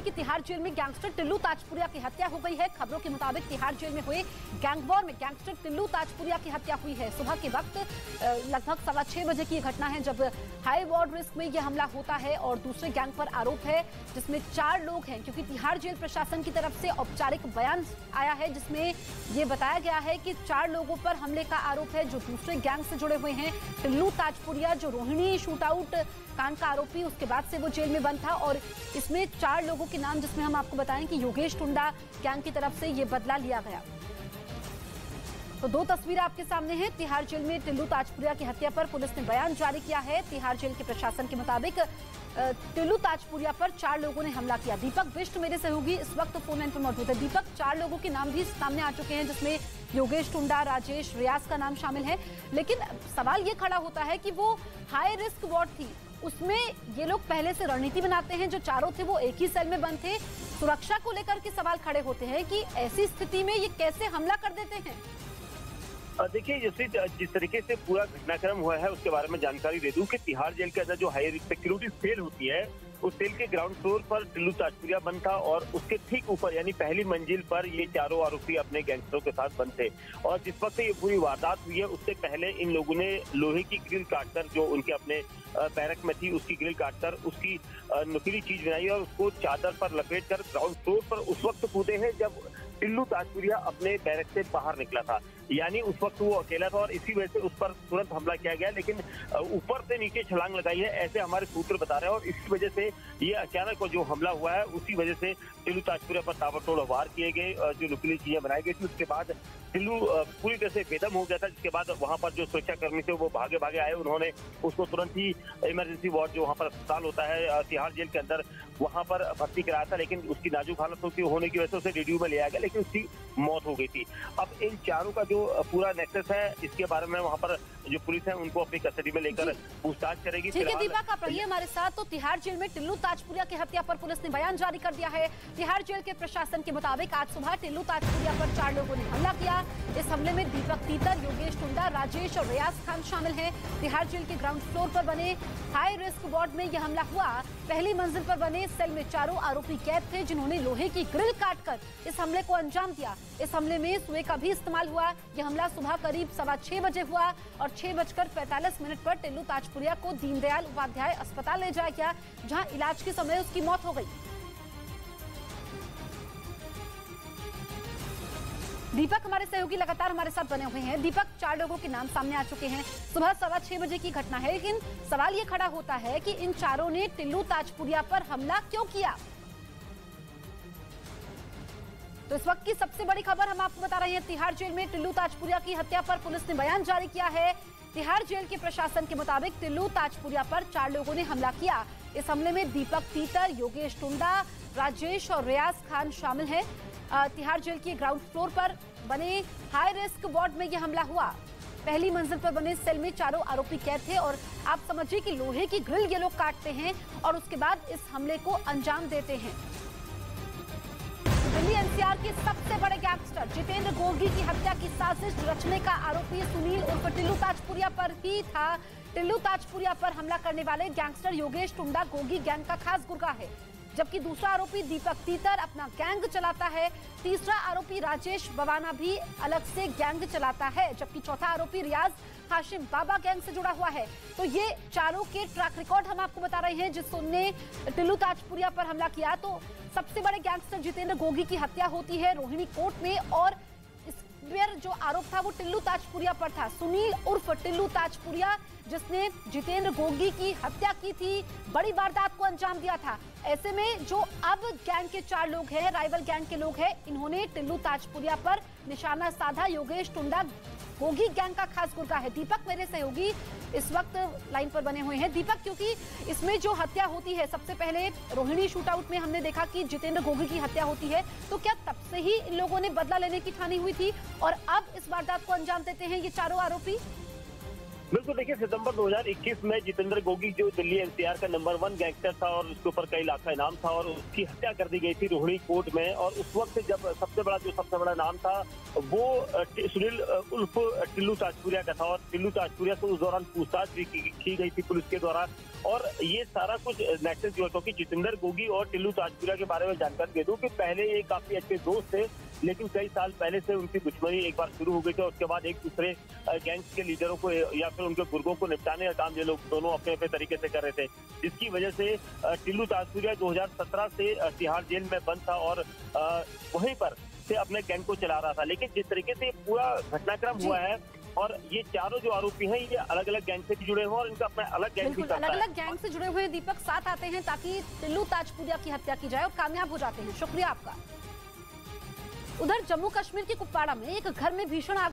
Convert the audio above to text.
हुई कि तिहाड़ जेल में गैंगस्टर टिल्लू ताजपुरिया की हत्या हो गई है। खबरों के मुताबिक तिहाड़ जेल में हुए गैंगवॉर में गैंगस्टर टिल्लू ताजपुरिया की हत्या हुई है। सुबह के वक्त लगभग 6:15 बजे की घटना है जब हाई वार्ड रिस्क में यह हमला होता है और दूसरे गैंग पर आरोप है जिसमें 4 लोग हैं, क्योंकि तिहाड़ जेल प्रशासन की तरफ से औपचारिक बयान आया है जिसमें ये बताया गया है कि 4 लोगों पर हमले का आरोप है जो दूसरे गैंग से जुड़े हुए हैं। टिल्लू ताजपुरिया जो रोहिणी शूटआउट कांड का आरोपी, उसके बाद से वो जेल में बंद था और इसमें 4 लोगों के नाम, जिसमें हम आपको बताएं कि योगेश टुंडा गैंग की तरफ से ये बदला लिया गया। तो 2 तस्वीरें आपके सामने हैं। तिहाड़ जेल में टिल्लू ताजपुरिया की हत्या पर पुलिस ने बयान जारी किया है। तिहाड़ जेल के प्रशासन के मुताबिक टिल्लू ताजपुरिया पर 4 लोगों ने हमला किया। दीपक बिष्ट मेरे सहयोगी इस वक्त फोन लाइन पर मौजूद है। दीपक, 4 लोगों के नाम भी सामने आ चुके हैं जिसमें योगेश टुंडा, राजेश, रियाज का नाम शामिल है, लेकिन सवाल ये खड़ा होता है कि वो हाई रिस्क वार्ड थी, उसमें ये लोग पहले से रणनीति बनाते हैं। जो चारों थे वो एक ही सेल में बंद थे। सुरक्षा को लेकर के सवाल खड़े होते हैं कि ऐसी स्थिति में ये कैसे हमला कर देते हैं। देखिए, जिस तरीके से पूरा घटनाक्रम हुआ है उसके बारे में जानकारी दे दूं कि तिहाड़ जेल के अंदर जो हाई सिक्योरिटी सेल होती है उस सेल के ग्राउंड फ्लोर पर टिल्लू ताजपुरिया बंद था और उसके ठीक ऊपर यानी पहली मंजिल पर ये चारों आरोपी अपने गैंगस्टरों के साथ बंद थे। और जिस वक्त ये पूरी वारदात हुई है उससे पहले इन लोगों ने लोहे की ग्रिल काटकर, जो उनके अपने बैरक में थी उसकी ग्रिल काटकर उसकी नुकीली चीज बनाई और उसको चादर पर लपेटकर ग्राउंड फ्लोर पर उस वक्त कूदे हैं जब टिल्लू ताजपुरिया अपने बैरक से बाहर निकला था। यानी उस वक्त वो अकेला था और इसी वजह से उस पर तुरंत हमला किया गया, लेकिन ऊपर से नीचे छलांग लगाई है ऐसे हमारे सूत्र बता रहे हैं। और इसी वजह से ये अचानक जो हमला हुआ है उसी वजह से टिल्लू ताजपुरिया पर ताबड़तोड़ वार किए गए, जो नुकीली चीजें बनाई गई थी। उसके बाद टिल्लू पूरी तरह से बेदम हो गया था, जिसके बाद वहां पर जो सुरक्षा कर्मी थे वो भागे आए। उन्होंने उसको तुरंत ही इमरजेंसी वार्ड, जो वहां पर अस्पताल होता है तिहाड़ जेल के अंदर, वहां पर भर्ती कराया था, लेकिन उसकी नाजुक हालत होने की वजह से उसे रेडियो में ले आया गया, लेकिन उसकी मौत हो गई थी। अब इन चारों का जो पूरा नेक्सस है इसके बारे में वहां पर जो पुलिस है उनको अपनी कस्टडी में लेकर पूछताछ करेगी। ठीक है दीपक, आप रहिए हमारे साथ। तो तिहाड़ जेल में टिल्लू ताजपुरिया की हत्या पर पुलिस ने बयान जारी कर दिया है। तिहाड़ जेल के प्रशासन के मुताबिक आज सुबह टिल्लू ताजपुरिया पर 4 लोगों ने हमला किया। इस हमले में दीपक तीतर, योगेश टुंडा, राजेश और रियाज खान शामिल हैं। तिहाड़ जेल के ग्राउंड फ्लोर पर बने हाई रिस्क वार्ड में यह हमला हुआ। पहली मंजिल पर बने सेल में 4 आरोपी कैद थे जिन्होंने लोहे की ग्रिल काटकर इस हमले को अंजाम दिया। इस हमले में सुए का भी इस्तेमाल हुआ। यह हमला सुबह करीब 6:15 बजे हुआ और 6:45 पर टिल्लू ताजपुरिया को दीनदयाल उपाध्याय अस्पताल ले जाया गया, जहां इलाज के समय उसकी मौत हो गई। दीपक हमारे सहयोगी लगातार हमारे साथ बने हुए हैं। दीपक, 4 लोगों के नाम सामने आ चुके हैं। सुबह 6:15 बजे की घटना है, लेकिन सवाल ये खड़ा होता है कि इन चारों ने टिल्लू ताजपुरिया पर हमला क्यों किया। तो इस वक्त की सबसे बड़ी खबर हम आपको बता रहे हैं। तिहाड़ जेल में टिल्लू ताजपुरिया की हत्या पर पुलिस ने बयान जारी किया है। तिहाड़ जेल के प्रशासन के मुताबिक टिल्लू ताजपुरिया पर 4 लोगों ने हमला किया। इस हमले में दीपक तीतर, योगेश टुंडा, राजेश और रियाज खान शामिल हैं। तिहाड़ जेल के ग्राउंड फ्लोर पर बने हाई रिस्क वार्ड में यह हमला हुआ। पहली मंजिल पर बने सेल में 4 आरोपी कैद थे और आप समझिए कि लोहे की ग्रिल ये लोग काटते हैं और उसके बाद इस हमले को अंजाम देते हैं। दिल्ली एनसीआर के सबसे बड़े गैंगस्टर जितेंद्र गोगी की हत्या की साजिश रचने का आरोपी सुनील उर्फ टिल्लू ताजपुरिया पर ही था। टिल्लू ताजपुरिया पर हमला करने वाले गैंगस्टर योगेश टुंडा गोगी गैंग का खास गुर्गा है, जबकि दूसरा आरोपी दीपक तीतर अपना गैंग चलाता है। तीसरा आरोपी राजेश बवाना भी अलग से गैंग चलाता है, जबकि चौथा आरोपी रियाज हाशिम बाबा गैंग से जुड़ा हुआ है। तो ये चारों के ट्रैक रिकॉर्ड हम आपको बता रहे हैं। जिसने टिल्लू ताजपुरिया पर हमला किया तो सबसे बड़े गैंगस्टर जितेंद्र गोगी की हत्या होती है रोहिणी कोर्ट में, और इस पर जो आरोप था वो टिल्लू ताजपुरिया पर था। सुनील उर्फ टिल्लू ताजपुरिया जिसने जितेंद्र गोगी की हत्या की थी, बड़ी वारदात को अंजाम दिया था। ऐसे में जो अब गैंग के 4 लोग हैं, राइवल गैंग के लोग हैं, इन्होंने टिल्लू ताजपुरिया पर निशाना साधा। योगेश टुंडा गोगी गैंग का खास गुर्गा है। दीपक मेरे सहयोगी इस वक्त लाइन पर बने हुए हैं। दीपक, क्योंकि इसमें जो हत्या होती है, सबसे पहले रोहिणी शूटआउट में हमने देखा कि जितेंद्र गोगी की हत्या होती है, तो क्या तब से ही इन लोगों ने बदला लेने की ठानी हुई थी और अब इस वारदात को अंजाम देते हैं ये चारों आरोपी? बिल्कुल, देखिए सितंबर 2021 में जितेंद्र गोगी जो दिल्ली एनसीआर का नंबर 1 गैंगस्टर था और उसके ऊपर कई लाख का इनाम था और उसकी हत्या कर दी गई थी रोहिणी कोर्ट में। और उस वक्त जब सबसे बड़ा नाम था वो सुनील उर्फ टिल्लू ताजपुरिया का था और टिल्लू ताजपुरिया से उस दौरान पूछताछ भी की गई थी पुलिस के द्वारा। और ये सारा कुछ नेक्सस जो कि जितेंद्र गोगी और टिल्लू ताजपुरिया के बारे में जानकारी दे दूं कि पहले ये काफी अच्छे दोस्त थे, लेकिन कई साल पहले से उनकी दुश्मनी एक बार शुरू हो गई थी। उसके बाद एक दूसरे गैंग्स के लीडरों को या फिर उनके गुर्गों को निपटाने का काम ये लोग दोनों अपने अपने तरीके से कर रहे थे, जिसकी वजह से टिल्लू ताजपुरिया 2017 से तिहाड़ जेल में बंद था और वहीं पर से अपने गैंग को चला रहा था। लेकिन जिस तरीके से पूरा घटनाक्रम हुआ है और ये चारों जो आरोपी हैं ये अलग अलग गैंग से भी जुड़े हुए और इनका अपना अलग गैंग भी चलता है। अलग अलग गैंग से जुड़े हुए दीपक साथ आते हैं ताकि टिल्लू ताजपुरिया की हत्या की जाए और कामयाब हो जाते हैं। शुक्रिया आपका। उधर जम्मू कश्मीर के कुपवाड़ा में एक घर में भीषण आग